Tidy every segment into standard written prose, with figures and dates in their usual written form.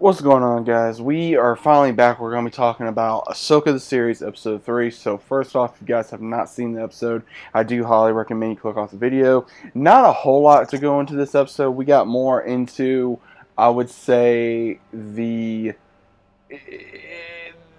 What's going on, guys? We are finally back. We're going to be talking about Ahsoka the series, episode 3. So first off, if you guys have not seen the episode, I do highly recommend you click off the video. Not a whole lot to go into this episode. We got more into, I would say, there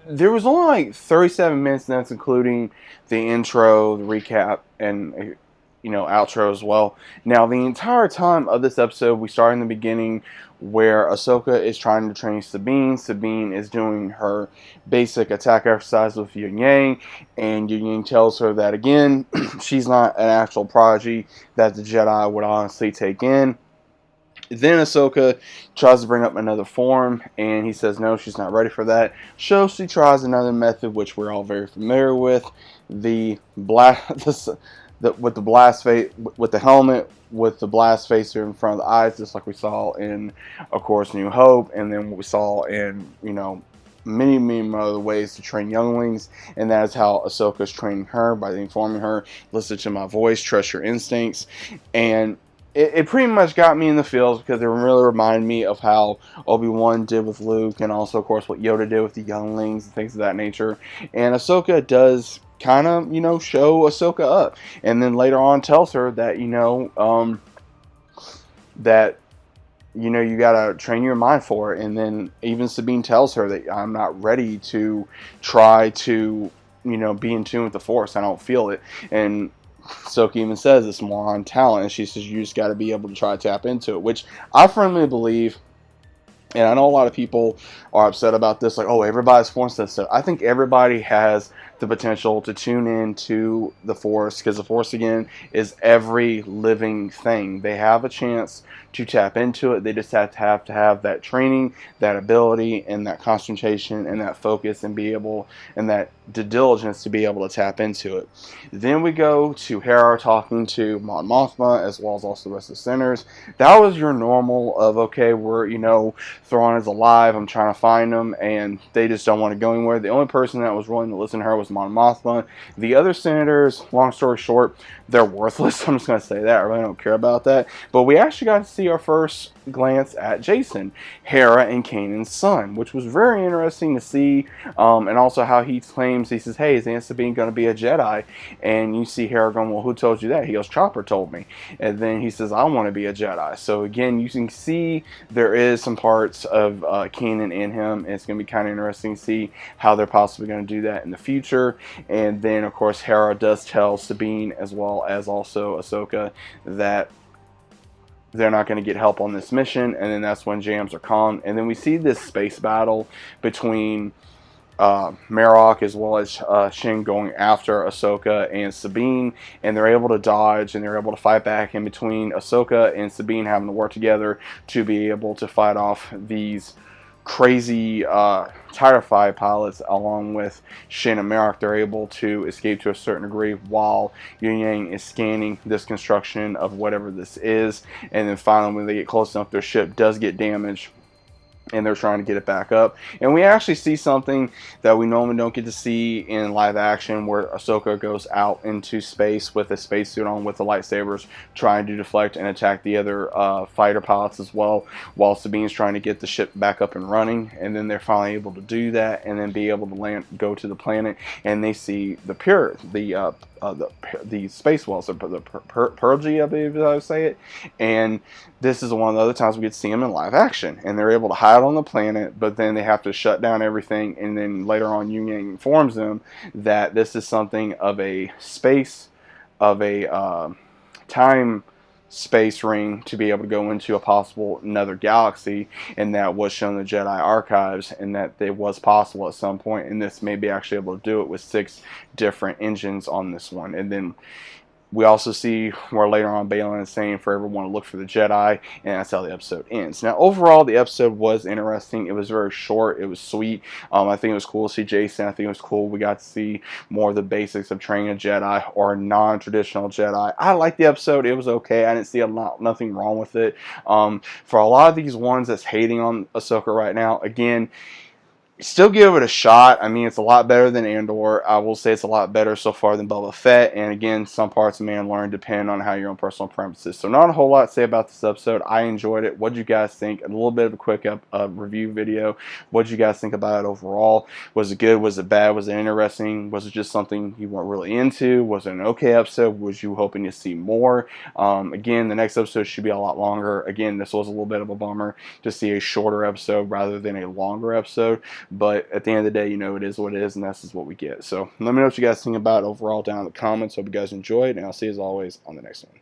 was only like 37 minutes, and that's including the intro, the recap, and outro as well. Now, the entire time of this episode, we start in the beginning where Ahsoka is trying to train Sabine. Sabine is doing her basic attack exercise with Yin Yang, and Yin Yang tells her that again, she's not an actual prodigy that the Jedi would honestly take in. Then Ahsoka tries to bring up another form, and he says no, she's not ready for that. So she tries another method, which we're all very familiar with, the blast, with the blast face, with the helmet, with the blast facer in front of the eyes, just like we saw in, of course, New Hope, and then what we saw in, many other ways to train younglings, and that is how Ahsoka is training her, by informing her, listen to my voice, trust your instincts, and it pretty much got me in the feels because it really reminded me of how Obi-Wan did with Luke, and also, of course, what Yoda did with the younglings and things of that nature. And Ahsoka does kind of, show Ahsoka up, and then later on tells her that, you gotta train your mind for it. And then even Sabine tells her that I'm not ready to try to, be in tune with the Force. I don't feel it. And Ahsoka even says it's more on talent, and she says you just got to be able to try to tap into it, which I firmly believe. And I know a lot of people are upset about this, like, oh, everybody's Force sensitive. I think everybody has the potential to tune in to the Force, because the Force, again, is every living thing. They have a chance to tap into it. They just have to have that training, that ability, and that concentration, and that focus, and be able, and that due diligence to be able to tap into it. Then we go to Hera talking to Mon Mothma, as well as also the rest of the Sinners. That was your normal of, okay, we're, Thrawn is alive, I'm trying to find him, and they just don't want to go anywhere. The only person that was willing to listen to her was Mon Mothma. The other senators, long story short, they're worthless. I'm just going to say that. I really don't care about that. But we actually got to see our first glance at Jason, Hera and Kanan's son, which was very interesting to see, and also how he claims, he says, hey, is Aunt Sabine going to be a Jedi? And you see Hera going, well, who told you that? He goes, Chopper told me. And then he says, I want to be a Jedi. So again, you can see there is some parts of Kanan in him, and it's going to be kind of interesting to see how they're possibly going to do that in the future. And then, of course, Hera does tell Sabine, as well as also Ahsoka, that they're not going to get help on this mission, and then that's when jams are calmed. And then we see this space battle between Marok as well as Shin going after Ahsoka and Sabine, and they're able to dodge, and they're able to fight back in between Ahsoka and Sabine having to work together to be able to fight off these crazy Tiger Five pilots, along with Shin and Marok. They're able to escape to a certain degree while Yin Yang is scanning this construction of whatever this is. And then finally, when they get close enough, their ship does get damaged, and they're trying to get it back up. And we actually see something that we normally don't get to see in live action, where Ahsoka goes out into space with a spacesuit on, with the lightsabers, trying to deflect and attack the other fighter pilots as well, while Sabine's trying to get the ship back up and running. And then they're finally able to do that, and then be able to land, go to the planet, and they see the space wells, the Purgy, I believe is how I say it. And this is one of the other times we get to see them in live action, and they're able to hide on the planet, but then they have to shut down everything. And then later on, Yin Yang informs them that this is something of a time space ring to be able to go into a possible another galaxy, and that was shown in the Jedi archives, and that it was possible at some point, and this may be actually able to do it with 6 different engines on this one. And then we also see where later on Balin is saying for everyone to look for the Jedi, and that's how the episode ends. Now, overall, the episode was interesting. It was very short. It was sweet. I think it was cool to see Jason. I think it was cool. We got to see more of the basics of training a Jedi, or a non-traditional Jedi. I liked the episode. It was okay. I didn't see nothing wrong with it. For a lot of these ones that's hating on Ahsoka right now, again, still give it a shot. I mean, it's a lot better than Andor. I will say it's a lot better so far than Boba Fett. And again, some parts of Mandalorian depend on how your own personal preferences. So not a whole lot to say about this episode. I enjoyed it. What did you guys think? A little bit of a quick review video. What did you guys think about it overall? Was it good? Was it bad? Was it interesting? Was it just something you weren't really into? Was it an okay episode? Was you hoping to see more? Again, the next episode should be a lot longer. Again, this was a little bit of a bummer to see a shorter episode rather than a longer episode. But at the end of the day, it is what it is, and that's just what we get. So let me know what you guys think about it overall down in the comments. Hope you guys enjoyed, and I'll see you as always on the next one.